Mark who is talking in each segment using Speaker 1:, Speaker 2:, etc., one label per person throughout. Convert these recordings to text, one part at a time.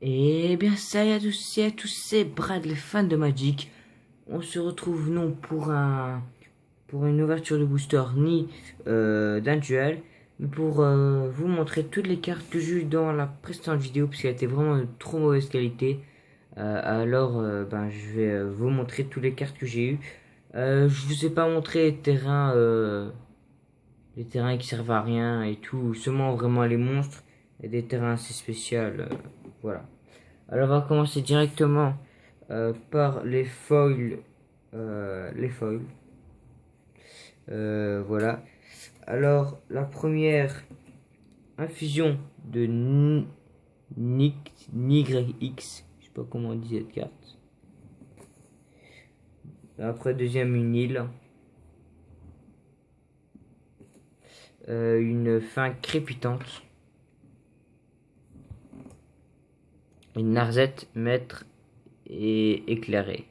Speaker 1: Et bien salut à tous et à tous, c'est Brad, les fans de Magic. On se retrouve non pour une ouverture de booster ni d'un duel, mais pour vous montrer toutes les cartes que j'ai eues dans la précédente vidéo, parce qu'elle était vraiment de trop mauvaise qualité. Je vais vous montrer toutes les cartes que j'ai eues. Je vous ai pas montré les terrains qui servent à rien et tout, seulement vraiment les monstres et des terrains assez spéciaux. Voilà. Alors on va commencer directement par les foils. Voilà. Alors la première infusion de NYX. Je sais pas comment on dit cette carte. Après deuxième une île. Une fin crépitante. Une narzette maître et éclairée.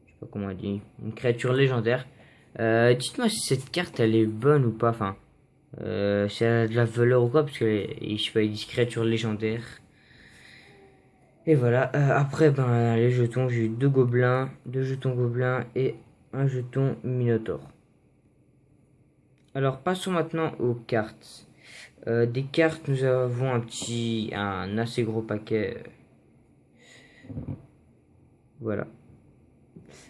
Speaker 1: Je sais pas comment on dit. Une créature légendaire. Dites-moi si cette carte elle est bonne ou pas. Enfin, si elle a de la valeur ou quoi, parce que je sais pas, il dit créature légendaire. Et voilà. Après, les jetons, j'ai eu deux jetons gobelins et un jeton minotaure. Alors passons maintenant aux cartes. Des cartes, nous avons un assez gros paquet. Voilà.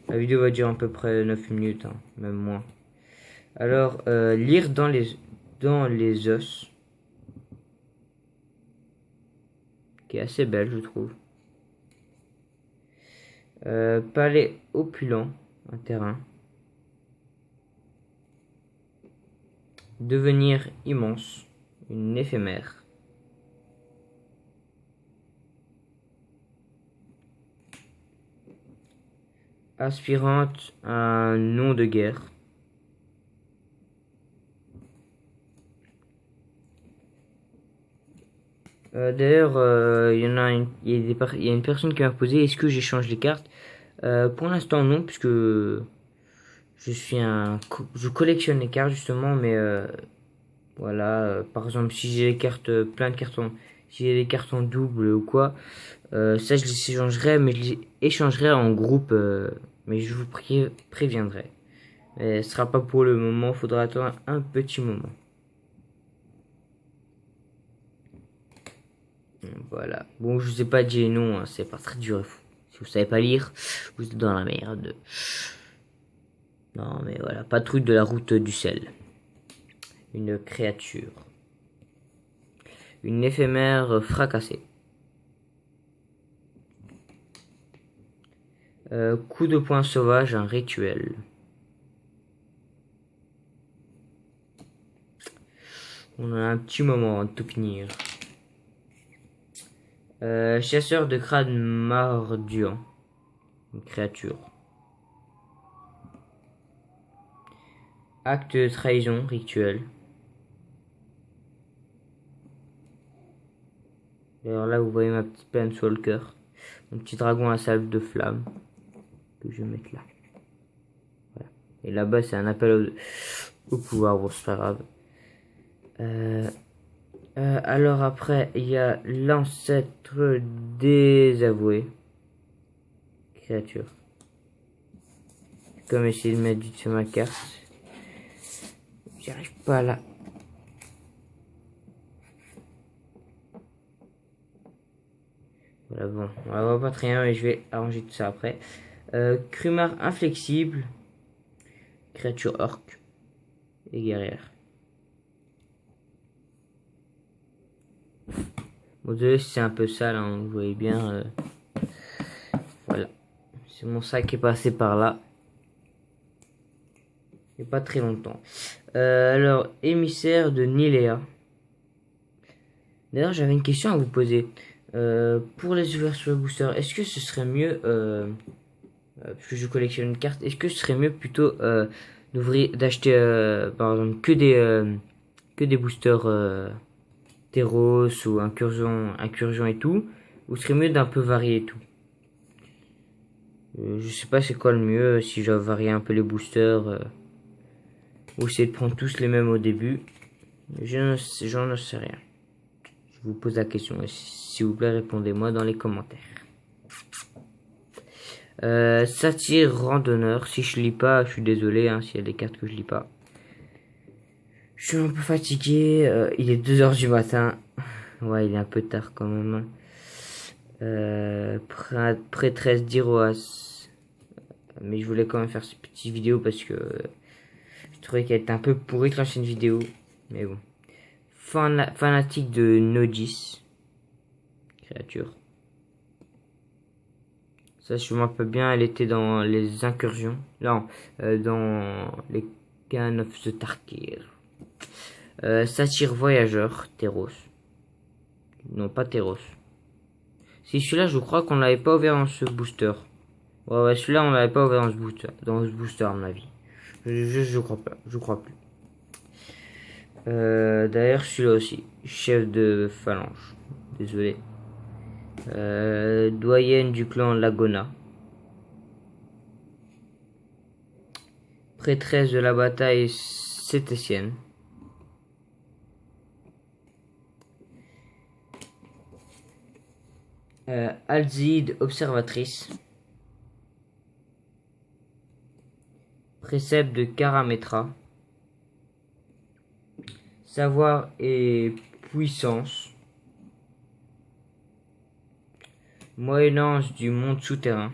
Speaker 1: La vidéo va durer à peu près 9 minutes, hein, même moins. Alors, lire dans les os. Qui est assez belle, je trouve. Palais opulent, un terrain. Devenir immense, une éphémère. Aspirante, un nom de guerre. D'ailleurs, il y a une personne qui m'a posé est-ce que j'échange les cartes. Pour l'instant non, puisque je collectionne les cartes justement, mais voilà, par exemple si j'ai plein de cartons, si j'ai des cartons doubles ou quoi, ça je les échangerai, mais je les échangerai en groupe, mais je vous préviendrai. Mais ce sera pas pour le moment, faudra attendre un petit moment. Voilà. Bon, je vous ai pas dit les noms, hein, c'est pas très dur. Si vous savez pas lire, vous êtes dans la merde. Non, mais voilà, patrouille de la route du sel. Une créature. Une éphémère fracassée. Coup de poing sauvage, un rituel. On a un petit moment avant de tout finir. Chasseur de crâne morduant. Une créature. Acte de trahison, rituel. D'ailleurs là vous voyez ma petite Planeswalker. Mon petit dragon à salve de flamme. Que je vais mettre là. Voilà. Et là-bas c'est un appel au pouvoir, bon c'est pas grave. Alors après il y a l'ancêtre désavoué. Créature. Comme essayer de mettre du sur ma carte. J'y arrive pas là. Voilà, bon, on la voit pas très bien, mais je vais arranger tout ça après. Crumar inflexible, créature orc et guerrière. Bon, désolé si c'est un peu sale, hein, vous voyez bien. Voilà, c'est mon sac qui est passé par là. Il n'y a pas très longtemps. Alors, émissaire de Nilea. D'ailleurs, j'avais une question à vous poser. Pour les ouvertures booster, est-ce que ce serait mieux, parce que je collectionne une carte, est-ce que ce serait mieux plutôt d'acheter par exemple que des boosters Teros ou incursion et tout, ou ce serait mieux d'un peu varier et tout? Je sais pas c'est quoi le mieux, si je dois varier un peu les boosters, ou essayer de prendre tous les mêmes au début. J'en sais rien. vous pose la question. S'il vous plaît, répondez-moi dans les commentaires. Satire randonneur. Si je lis pas, je suis désolé hein, s'il y a des cartes que je lis pas. Je suis un peu fatigué. Il est 2 h du matin. Ouais, il est un peu tard quand même. Prêtresse d'Iroas. Mais je voulais quand même faire cette petite vidéo parce que je trouvais qu'elle était un peu pourrie l'ancienne vidéo. Mais bon. Fanatique de Nodis. Créature. Ça, je me rappelle bien, elle était dans les incursions. Non, dans les Khan of the Tarkir. Satire voyageur, Theros. Non, pas Theros. Si celui-là, je crois qu'on l'avait pas ouvert dans ce booster. Ouais, celui-là, on l'avait pas ouvert dans ce booster, à mon avis. Je crois pas, je crois plus. D'ailleurs, celui-là aussi, chef de phalange. Désolé. Doyenne du clan Lagona. Prêtresse de la bataille cététienne. Alzide, observatrice. Précepte de Karametra. Savoir et puissance. Moyen-Âge du monde souterrain.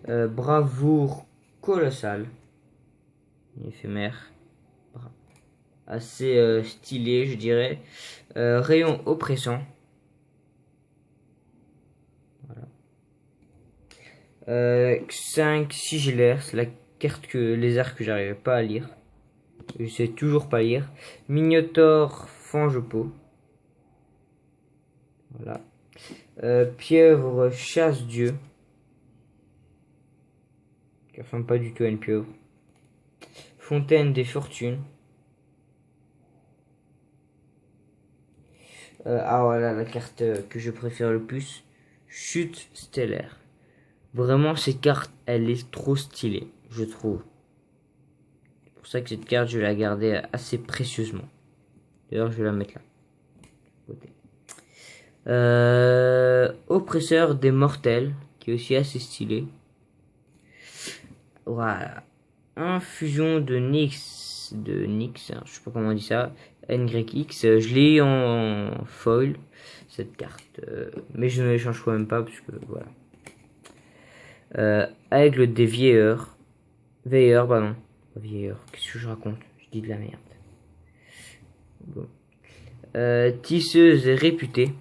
Speaker 1: Bravoure colossale. Éphémère. Assez stylé, je dirais. Rayon oppressant. Voilà. 5 sigillaires, c'est la carte que les arts que j'arrivais pas à lire. Je sais toujours pas lire. Minotaure Fangepeau. Voilà. Pieuvre chasse-dieu. Qui ressemble pas du tout à une pieuvre. Fontaine des fortunes. Ah voilà la carte que je préfère le plus. Chute stellaire. Vraiment cette carte elle est trop stylée, je trouve. C'est pour ça que cette carte je vais la garder assez précieusement. D'ailleurs je vais la mettre là. Côté. Oppresseur des mortels, qui est aussi assez stylé. Voilà. Infusion de Nyx, hein, je sais pas comment on dit ça. NYX, je l'ai en foil cette carte, mais je ne l'échange quand même pas parce que voilà. Aigle des veilleurs, pardon, qu'est-ce que je raconte, je dis de la merde. Bon. Tisseuse réputée.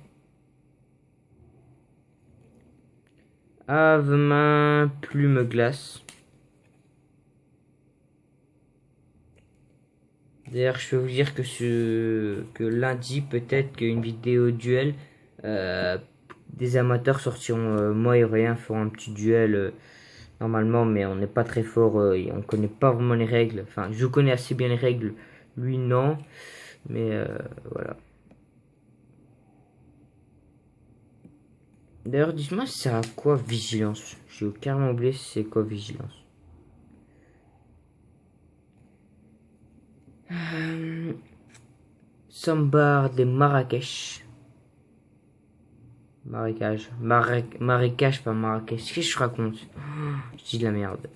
Speaker 1: Ave-main plume glace. D'ailleurs, je peux vous dire que lundi, peut-être qu'une vidéo duel, des amateurs sortiront, moi et Rien feront un petit duel normalement, mais on n'est pas très fort, et on connaît pas vraiment les règles. Enfin, je connais assez bien les règles, lui non, mais voilà. D'ailleurs, dites-moi, ça sert à quoi vigilance? J'ai carrément oublié c'est quoi vigilance. Sambar de Marrakech. Marécage, pas Marrakech. Qu'est-ce que je raconte? Je dis de la merde.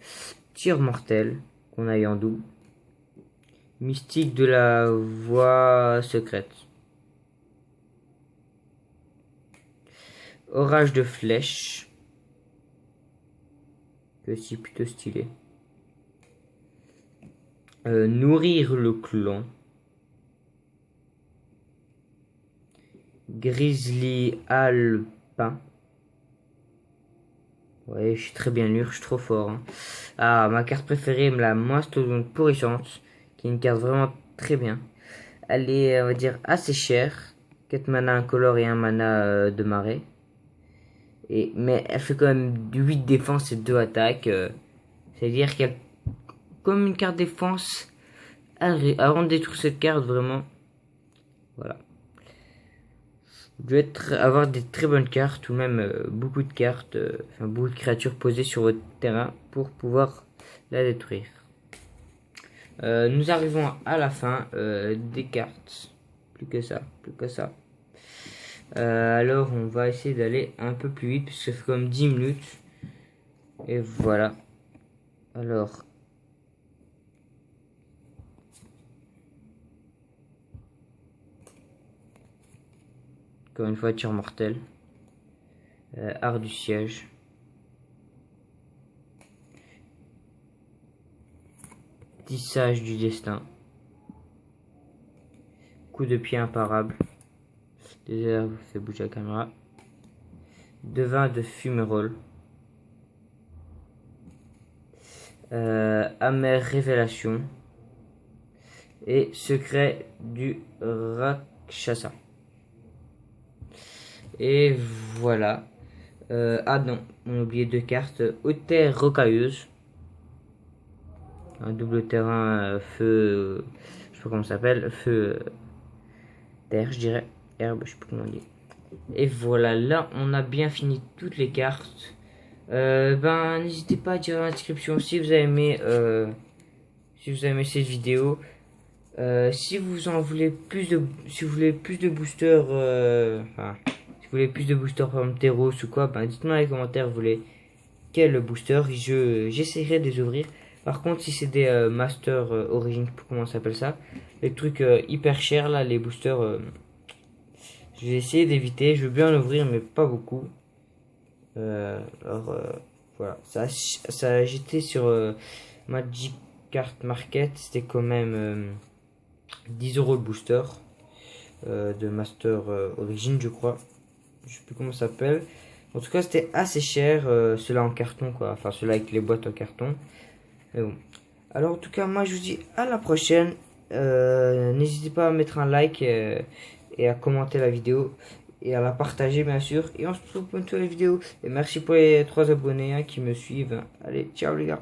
Speaker 1: Tir mortel, qu'on a eu en doux. Mystique de la voie secrète. Orage de flèches. Aussi plutôt stylé. Nourrir le clan. Grizzly alpin. Ouais, je suis très bien lire, je suis trop fort. Hein. Ah, ma carte préférée, la mastodonte pourrissante, qui est une carte vraiment très bien. Elle est, on va dire, assez chère. 4 mana incolore et 1 mana de marée. Mais elle fait quand même 8 défense et 2 attaques. C'est-à-dire qu'elle, comme une carte défense, avant de détruire cette carte, vraiment. Voilà. Vous devez avoir des très bonnes cartes, ou même beaucoup de cartes, enfin beaucoup de créatures posées sur votre terrain pour pouvoir la détruire. Nous arrivons à la fin des cartes. Plus que ça, plus que ça. Alors on va essayer d'aller un peu plus vite puisque ça fait comme 10 minutes. Et voilà. Alors. Encore une voiture mortelle. Art du siège. Tissage du destin. Coup de pied imparable. Déjà, vous fait bouger la caméra. Devin de fumerolles. Amère révélation. Et secret du Rakshasa. Et voilà. Ah non, on a oublié 2 cartes. Haute terre rocailleuse. Un double terrain feu. Je sais pas comment ça s'appelle. Feu terre, je dirais. Herbe, je sais pas comment on dit. Et voilà, là on a bien fini toutes les cartes. Ben n'hésitez pas à dire dans la description si vous avez aimé cette vidéo. Si vous en voulez plus de, si vous voulez plus de boosters, enfin, si vous voulez plus de boosters par exemple Teros ou quoi, ben dites-moi dans les commentaires vous voulez quel booster. J'essaierai de les ouvrir. Par contre, si c'est des Master Origin, comment ça s'appelle ça, les trucs hyper chers là, les boosters, je vais essayer d'éviter. Je veux bien en ouvrir, mais pas beaucoup. Voilà, ça j'étais sur Magic Card Market, c'était quand même 10 € le booster de Master Origin, je crois. Je sais plus comment ça s'appelle. En tout cas, c'était assez cher, ceux-là en carton, quoi. Enfin, ceux-là avec les boîtes en carton. Mais bon. Alors, en tout cas, moi, je vous dis à la prochaine. N'hésitez pas à mettre un like et à commenter la vidéo. Et à la partager, bien sûr. Et on se retrouve pour une nouvelle vidéo. Et merci pour les 3 abonnés qui me suivent. Allez, ciao les gars.